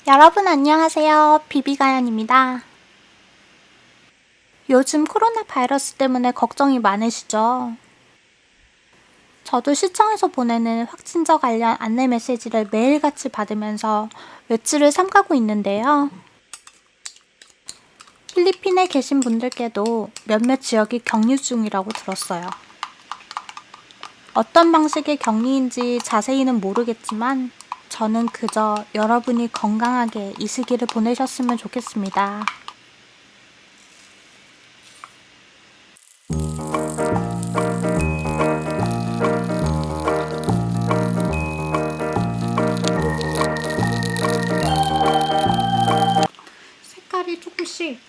여러분 안녕하세요. 비비가연입니다. 요즘 코로나 바이러스 때문에 걱정이 많으시죠? 저도 시청에서 보내는 확진자 관련 안내 메시지를 매일같이 받으면서 외출을 삼가고 있는데요. 필리핀에 계신 분들께도 몇몇 지역이 격리 중이라고 들었어요. 어떤 방식의 격리인지 자세히는 모르겠지만 저는 그저 여러분이 건강하게 이 시기를 보내셨으면 좋겠습니다. 색깔이 조금씩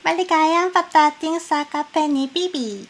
Maligayang pagdating sa kape ni Bibi.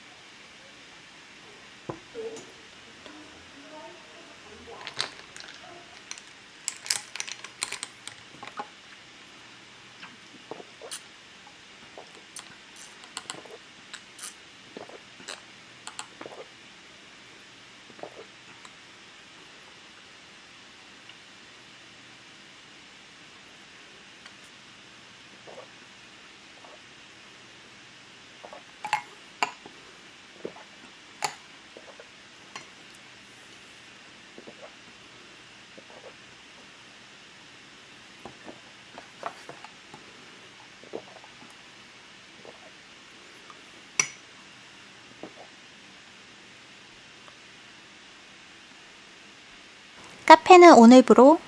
카페는 오늘부로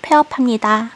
폐업합니다.